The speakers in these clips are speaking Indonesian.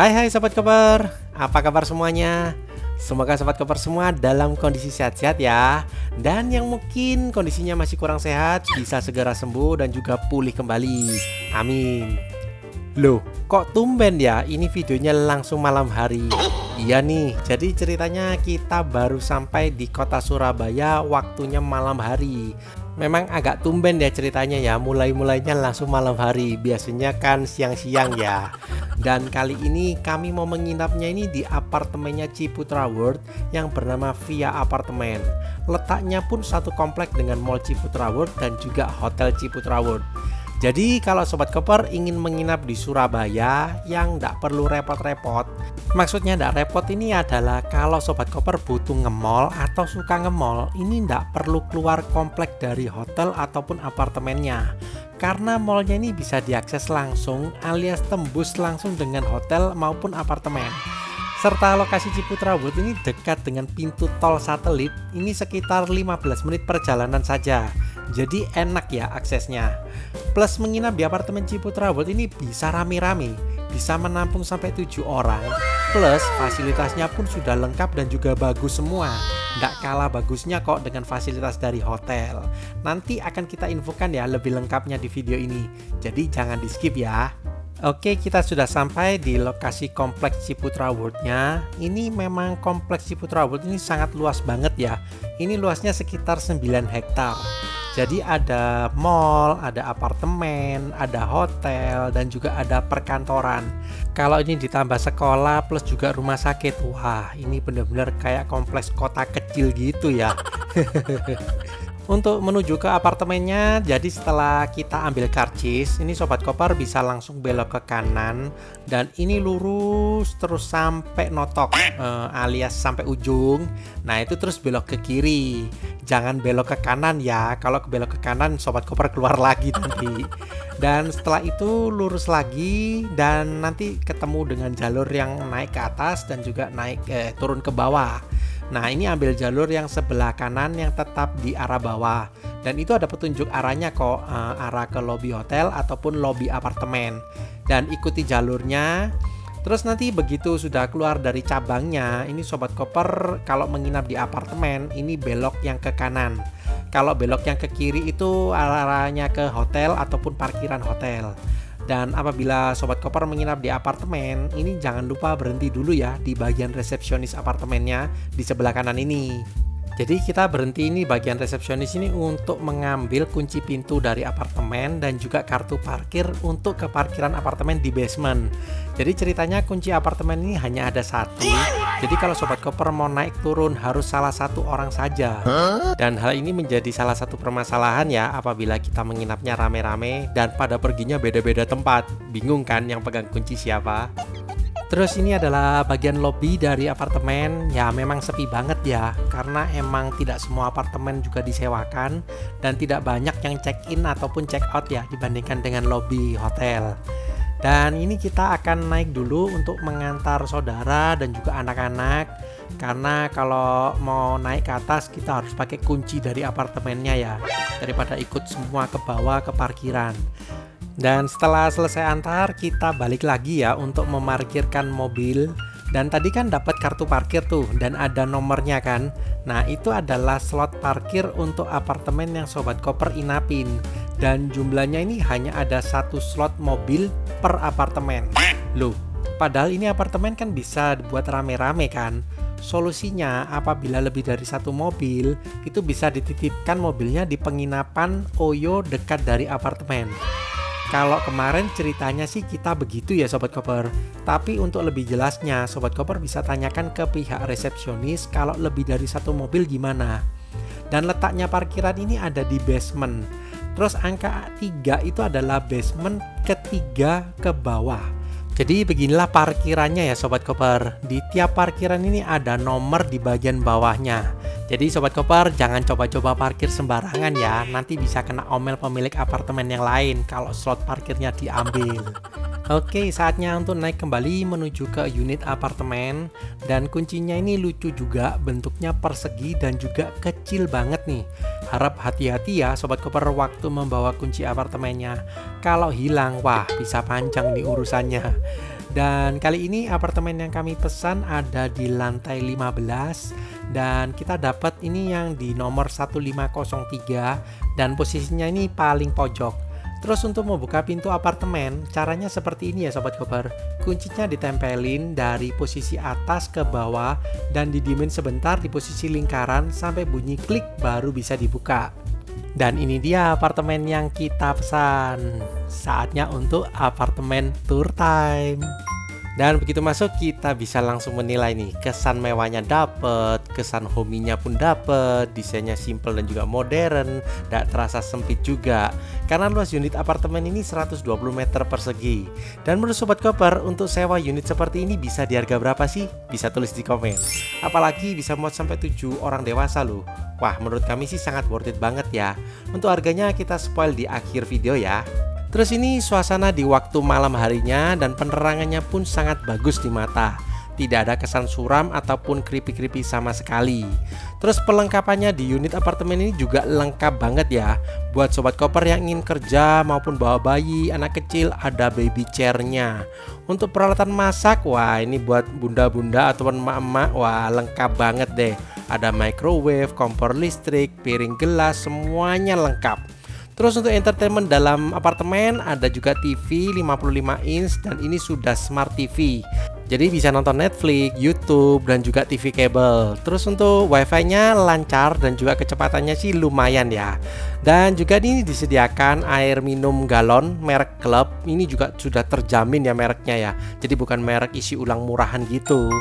Hai Sobat Koper, apa kabar semuanya? Semoga Sobat Koper semua dalam kondisi sehat-sehat ya. Dan yang mungkin kondisinya masih kurang sehat bisa segera sembuh dan juga pulih kembali. Amin. Loh, kok tumben ya ini videonya langsung malam hari? Iya nih, jadi ceritanya kita baru sampai di kota Surabaya waktunya malam hari. Memang agak tumben ya ceritanya ya, mulainya langsung malam hari. Biasanya kan siang-siang ya. Dan kali ini kami mau menginapnya ini di apartemennya Ciputra World yang bernama Via Apartemen. Letaknya pun satu komplek dengan Mall Ciputra World dan juga Hotel Ciputra World. Jadi kalau Sobat Koper ingin menginap di Surabaya yang tidak perlu repot-repot. Maksudnya tidak repot ini adalah kalau Sobat Koper butuh nge-mall atau suka nge-mall, ini tidak perlu keluar komplek dari hotel ataupun apartemennya. Karena mallnya ini bisa diakses langsung alias tembus langsung dengan hotel maupun apartemen. Serta lokasi Ciputra World ini dekat dengan pintu tol satelit, ini sekitar 15 menit perjalanan saja. Jadi enak ya aksesnya. Plus menginap di apartemen Ciputra World ini bisa rame-rame, bisa menampung sampai 7 orang. Plus fasilitasnya pun sudah lengkap dan juga bagus semua. Nggak kalah bagusnya kok dengan fasilitas dari hotel. Nanti akan kita infokan ya lebih lengkapnya di video ini. Jadi jangan di skip ya. Oke, kita sudah sampai di lokasi kompleks Ciputra World-nya. Ini memang kompleks Ciputra World ini sangat luas banget ya. Ini luasnya sekitar 9 hektar. Jadi ada mall, ada apartemen, ada hotel, dan juga ada perkantoran. Kalau ini ditambah sekolah plus juga rumah sakit, wah ini benar-benar kayak kompleks kota kecil gitu ya. Untuk menuju ke apartemennya, jadi setelah kita ambil karcis, ini Sobat Koper bisa langsung belok ke kanan dan ini lurus terus sampai notok alias sampai ujung. Nah itu terus belok ke kiri, jangan belok ke kanan ya. Kalau belok ke kanan Sobat Koper keluar lagi nanti. Dan setelah itu lurus lagi dan nanti ketemu dengan jalur yang naik ke atas dan juga turun ke bawah. Nah ini ambil jalur yang sebelah kanan yang tetap di arah bawah. Dan itu ada petunjuk arahnya kok, arah ke lobi hotel ataupun lobi apartemen. Dan ikuti jalurnya. Terus nanti begitu sudah keluar dari cabangnya, ini Sobat Koper kalau menginap di apartemen ini belok yang ke kanan. Kalau belok yang ke kiri itu arahnya ke hotel ataupun parkiran hotel. Dan apabila Sobat Koper menginap di apartemen, ini jangan lupa berhenti dulu ya di bagian resepsionis apartemennya di sebelah kanan ini. Jadi kita berhenti ini bagian resepsionis ini untuk mengambil kunci pintu dari apartemen dan juga kartu parkir untuk ke parkiran apartemen di basement. Jadi ceritanya kunci apartemen ini hanya ada satu. Jadi kalau Sobat Koper mau naik turun harus salah satu orang saja. Dan hal ini menjadi salah satu permasalahan ya apabila kita menginapnya rame-rame dan pada perginya beda-beda tempat. Bingung kan yang pegang kunci siapa? Terus ini adalah bagian lobi dari apartemen. Ya memang sepi banget ya, karena emang tidak semua apartemen juga disewakan dan tidak banyak yang check-in ataupun check-out ya dibandingkan dengan lobi hotel. Dan ini kita akan naik dulu untuk mengantar saudara dan juga anak-anak. Karena kalau mau naik ke atas kita harus pakai kunci dari apartemennya ya, daripada ikut semua ke bawah ke parkiran. Dan setelah selesai antar kita balik lagi ya untuk memarkirkan mobil. Dan tadi kan dapat kartu parkir tuh dan ada nomornya kan. Nah itu adalah slot parkir untuk apartemen yang Sobat Koper inapin. Dan jumlahnya ini hanya ada satu slot mobil per apartemen. Loh, padahal ini apartemen kan bisa dibuat rame-rame kan. Solusinya apabila lebih dari satu mobil itu bisa dititipkan mobilnya di penginapan Oyo dekat dari apartemen. Kalau kemarin ceritanya sih kita begitu ya Sobat Koper. Tapi untuk lebih jelasnya Sobat Koper bisa tanyakan ke pihak resepsionis kalau lebih dari satu mobil gimana. Dan letaknya parkiran ini ada di basement. Terus angka 3 itu adalah basement ketiga ke bawah. Jadi beginilah parkirannya ya Sobat Koper. Di tiap parkiran ini ada nomor di bagian bawahnya. Jadi Sobat Koper jangan coba-coba parkir sembarangan ya. Nanti bisa kena omel pemilik apartemen yang lain kalau slot parkirnya diambil. Oke, saatnya untuk naik kembali menuju ke unit apartemen. Dan kuncinya ini lucu juga, bentuknya persegi dan juga kecil banget nih. Harap hati-hati ya Sobat Koper waktu membawa kunci apartemennya. Kalau hilang, wah bisa panjang nih urusannya. Dan kali ini apartemen yang kami pesan ada di lantai 15 dan kita dapat ini yang di nomor 1503 dan posisinya ini paling pojok. Terus untuk membuka pintu apartemen, caranya seperti ini ya Sobat Koper. Kuncinya ditempelin dari posisi atas ke bawah dan didiemin sebentar di posisi lingkaran sampai bunyi klik baru bisa dibuka. Dan ini dia apartemen yang kita pesan. Saatnya untuk apartemen tour time. Dan begitu masuk kita bisa langsung menilai nih, kesan mewahnya dapet, kesan hominya pun dapet, desainnya simple dan juga modern, tidak terasa sempit juga. Karena luas unit apartemen ini 120 meter persegi. Dan menurut Sobat Koper, untuk sewa unit seperti ini bisa di harga berapa sih? Bisa tulis di komen. Apalagi bisa muat sampai 7 orang dewasa loh. Wah, menurut kami sih sangat worth it banget ya. Untuk harganya kita spoil di akhir video ya. Terus ini suasana di waktu malam harinya dan penerangannya pun sangat bagus di mata. Tidak ada kesan suram ataupun creepy-creepy sama sekali. Terus perlengkapannya di unit apartemen ini juga lengkap banget ya. Buat Sobat Koper yang ingin kerja maupun bawa bayi, anak kecil, ada baby chairnya. Untuk peralatan masak, wah ini buat bunda-bunda ataupun emak-emak, wah lengkap banget deh. Ada microwave, kompor listrik, piring gelas, semuanya lengkap. Terus untuk entertainment dalam apartemen ada juga TV 55 inch dan ini sudah smart TV. Jadi bisa nonton Netflix, YouTube dan juga TV kabel. Terus untuk wifi-nya lancar dan juga kecepatannya sih lumayan ya. Dan juga ini disediakan air minum galon merek Club. Ini juga sudah terjamin ya mereknya ya. Jadi bukan merek isi ulang murahan gitu.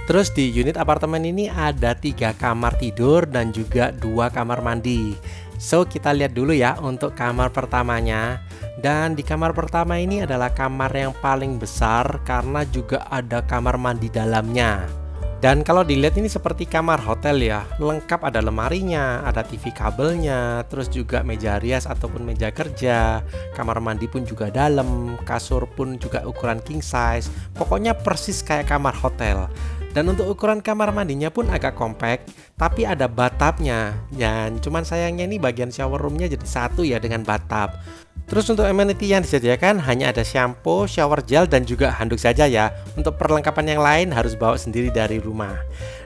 Terus di unit apartemen ini ada 3 kamar tidur dan juga 2 kamar mandi. So kita lihat dulu ya untuk kamar pertamanya. Dan di kamar pertama ini adalah kamar yang paling besar karena juga ada kamar mandi dalamnya. Dan kalau dilihat ini seperti kamar hotel ya, lengkap ada lemarinya, ada TV kabelnya, terus juga meja rias ataupun meja kerja, kamar mandi pun juga dalam, kasur pun juga ukuran king size, pokoknya persis kayak kamar hotel. Dan untuk ukuran kamar mandinya pun agak compact, tapi ada bathtubnya. Dan cuman sayangnya ini bagian shower roomnya jadi satu ya dengan bathtub. Terus untuk amenity yang disediakan hanya ada shampoo, shower gel dan juga handuk saja ya. Untuk perlengkapan yang lain harus bawa sendiri dari rumah.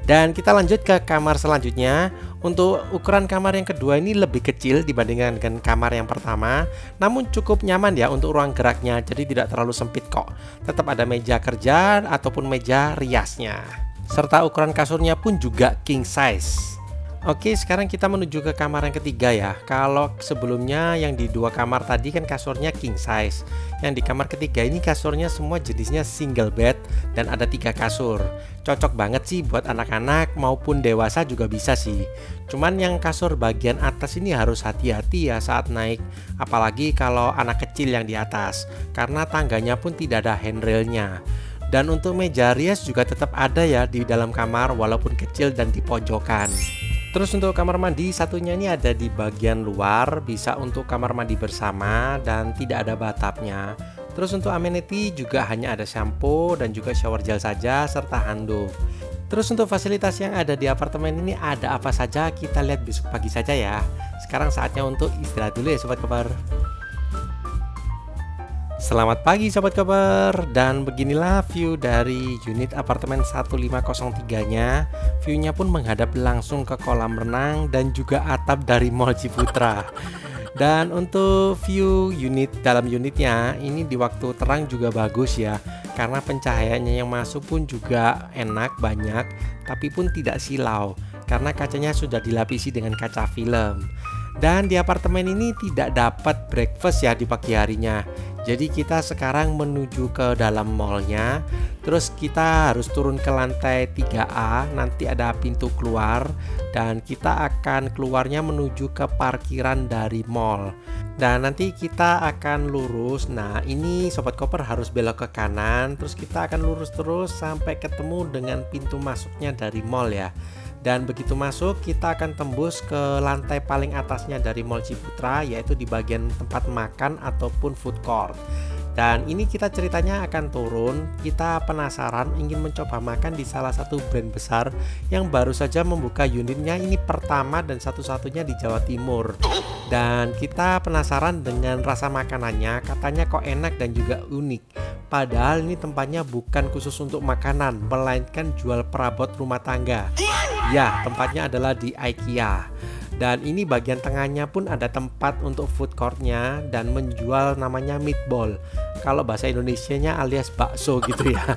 Dan kita lanjut ke kamar selanjutnya. Untuk ukuran kamar yang kedua ini lebih kecil dibandingkan dengan kamar yang pertama, namun cukup nyaman ya untuk ruang geraknya, jadi tidak terlalu sempit kok. Tetap ada meja kerja ataupun meja riasnya. Serta ukuran kasurnya pun juga king size. Oke, sekarang kita menuju ke kamar yang ketiga ya. Kalau sebelumnya yang di 2 kamar tadi kan kasurnya king size. Yang di kamar ketiga ini kasurnya semua jenisnya single bed dan ada 3 kasur. Cocok banget sih buat anak-anak maupun dewasa juga bisa sih. Cuman yang kasur bagian atas ini harus hati-hati ya saat naik. Apalagi kalau anak kecil yang di atas. Karena tangganya pun tidak ada handrailnya. Dan untuk meja rias juga tetap ada ya di dalam kamar walaupun kecil dan di pojokan. Terus untuk kamar mandi satunya ini ada di bagian luar, bisa untuk kamar mandi bersama dan tidak ada bathtubnya. Terus untuk amenity juga hanya ada shampoo dan juga shower gel saja serta handuk. Terus untuk fasilitas yang ada di apartemen ini ada apa saja kita lihat besok pagi saja ya. Sekarang saatnya untuk istirahat dulu ya Sobat Koper. Selamat pagi Sobat Koper, dan beginilah view dari unit apartemen 1503-nya. View-nya pun menghadap langsung ke kolam renang dan juga atap dari Mall Ciputra. Dan untuk view unit dalam unitnya ini di waktu terang juga bagus ya, karena pencahayaannya yang masuk pun juga enak banyak, tapi pun tidak silau karena kacanya sudah dilapisi dengan kaca film. Dan di apartemen ini tidak dapat breakfast ya di pagi harinya. Jadi kita sekarang menuju ke dalam mallnya. Terus kita harus turun ke lantai 3A. Nanti ada pintu keluar. Dan kita akan keluarnya menuju ke parkiran dari mall. Dan nanti kita akan lurus. Nah ini Sobat Koper harus belok ke kanan. Terus kita akan lurus terus sampai ketemu dengan pintu masuknya dari mall ya. Dan begitu masuk kita akan tembus ke lantai paling atasnya dari Mall Ciputra, yaitu di bagian tempat makan ataupun food court. Dan ini kita ceritanya akan turun. Kita penasaran ingin mencoba makan di salah satu brand besar yang baru saja membuka unitnya, ini pertama dan satu-satunya di Jawa Timur. Dan kita penasaran dengan rasa makanannya, katanya kok enak dan juga unik. Padahal ini tempatnya bukan khusus untuk makanan, melainkan jual perabot rumah tangga. Ya, tempatnya adalah di IKEA. Dan ini bagian tengahnya pun ada tempat untuk food courtnya dan menjual namanya meatball. Kalau bahasa Indonesianya alias bakso gitu ya.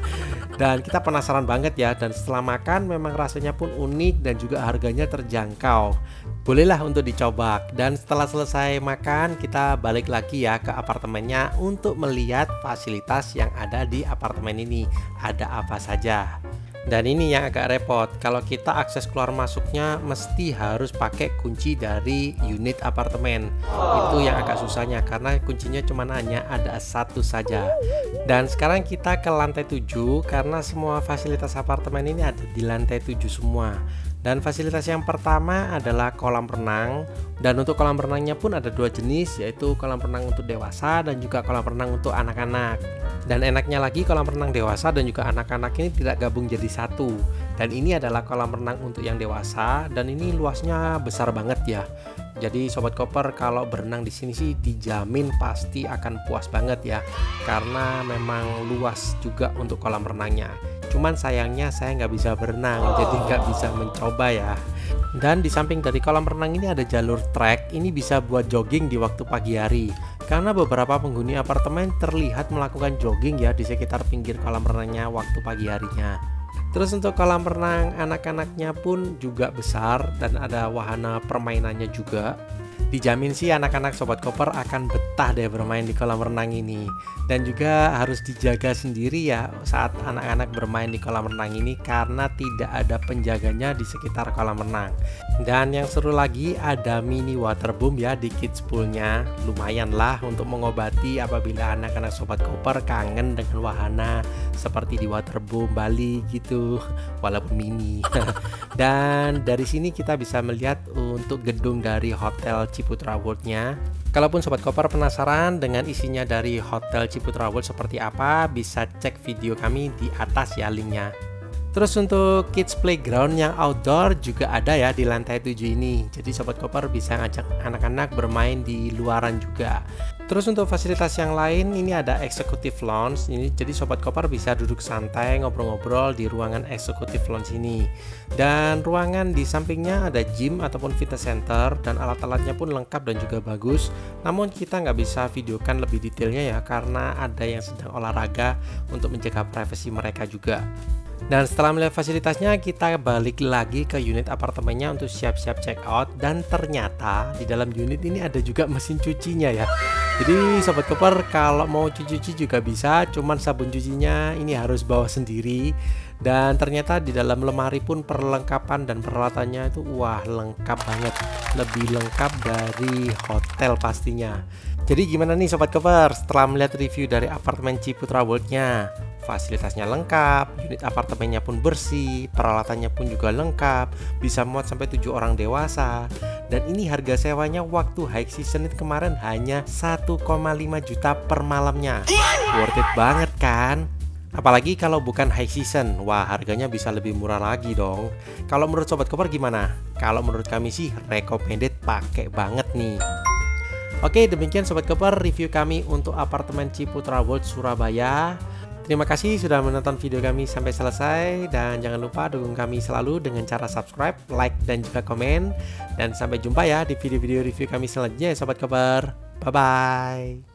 Dan kita penasaran banget ya, dan setelah makan memang rasanya pun unik dan juga harganya terjangkau. Bolehlah untuk dicoba. Dan setelah selesai makan, kita balik lagi ya ke apartemennya untuk melihat fasilitas yang ada di apartemen ini. Ada apa saja. Dan ini yang agak repot, kalau kita akses keluar masuknya mesti harus pakai kunci dari unit apartemen. Itu yang agak susahnya karena kuncinya cuma hanya ada satu saja. Dan sekarang kita ke lantai 7 karena semua fasilitas apartemen ini ada di lantai 7 semua. Dan fasilitas yang pertama adalah kolam renang. Dan untuk kolam renangnya pun ada dua jenis, yaitu kolam renang untuk dewasa dan juga kolam renang untuk anak-anak. Dan enaknya lagi, kolam renang dewasa dan juga anak-anak ini tidak gabung jadi satu. Dan ini adalah kolam renang untuk yang dewasa dan ini luasnya besar banget ya. Jadi Sobat Koper kalau berenang di sini sih dijamin pasti akan puas banget ya. Karena memang luas juga untuk kolam renangnya. Cuman sayangnya saya nggak bisa berenang, jadi nggak bisa mencoba ya. Dan di samping dari kolam renang ini ada jalur trek, ini bisa buat jogging di waktu pagi hari. Karena beberapa penghuni apartemen terlihat melakukan jogging ya di sekitar pinggir kolam renangnya waktu pagi harinya. Terus untuk kolam renang anak-anaknya pun juga besar dan ada wahana permainannya juga. Dijamin sih anak-anak Sobat Koper akan betah deh bermain di kolam renang ini. Dan juga harus dijaga sendiri ya saat anak-anak bermain di kolam renang ini karena tidak ada penjaganya di sekitar kolam renang. Dan yang seru lagi ada mini waterboom ya di kids poolnya. Lumayan lah untuk mengobati apabila anak-anak Sobat Koper kangen dengan wahana seperti di waterboom Bali gitu, walaupun mini. Dan dari sini kita bisa melihat untuk gedung dari Hotel Ciputra World-nya. Kalaupun Sobat Koper penasaran dengan isinya dari Hotel Ciputra World seperti apa, bisa cek video kami di atas ya linknya. Terus untuk kids playground yang outdoor juga ada ya di lantai 7 ini. Jadi Sobat Koper bisa ngajak anak-anak bermain di luaran juga. Terus untuk fasilitas yang lain ini ada executive lounge ini, jadi Sobat Koper bisa duduk santai ngobrol-ngobrol di ruangan executive lounge ini. Dan ruangan di sampingnya ada gym ataupun fitness center dan alat-alatnya pun lengkap dan juga bagus. Namun kita nggak bisa videokan lebih detailnya ya karena ada yang sedang olahraga untuk menjaga privasi mereka juga. Dan setelah melihat fasilitasnya, kita balik lagi ke unit apartemennya untuk siap-siap check out. Dan ternyata di dalam unit ini ada juga mesin cucinya ya. Jadi Sobat Koper kalau mau cuci-cuci juga bisa, cuman sabun cucinya ini harus bawa sendiri. Dan ternyata di dalam lemari pun perlengkapan dan peralatannya itu wah lengkap banget. Lebih lengkap dari hotel pastinya. Jadi gimana nih Sobat Koper setelah melihat review dari apartemen Ciputra World-nya? Fasilitasnya lengkap, unit apartemennya pun bersih, peralatannya pun juga lengkap, bisa muat sampai 7 orang dewasa. Dan ini harga sewanya waktu high season itu kemarin hanya 1,5 juta per malamnya. Worth it banget kan? Apalagi kalau bukan high season, wah harganya bisa lebih murah lagi dong. Kalau menurut Sobat Koper gimana? Kalau menurut kami sih recommended, pakai banget nih. Oke, demikian Sobat Koper review kami untuk apartemen Ciputra World Surabaya. Terima kasih sudah menonton video kami sampai selesai dan jangan lupa dukung kami selalu dengan cara subscribe, like, dan juga komen. Dan sampai jumpa ya di video-video review kami selanjutnya ya Sobat Koper. Bye-bye.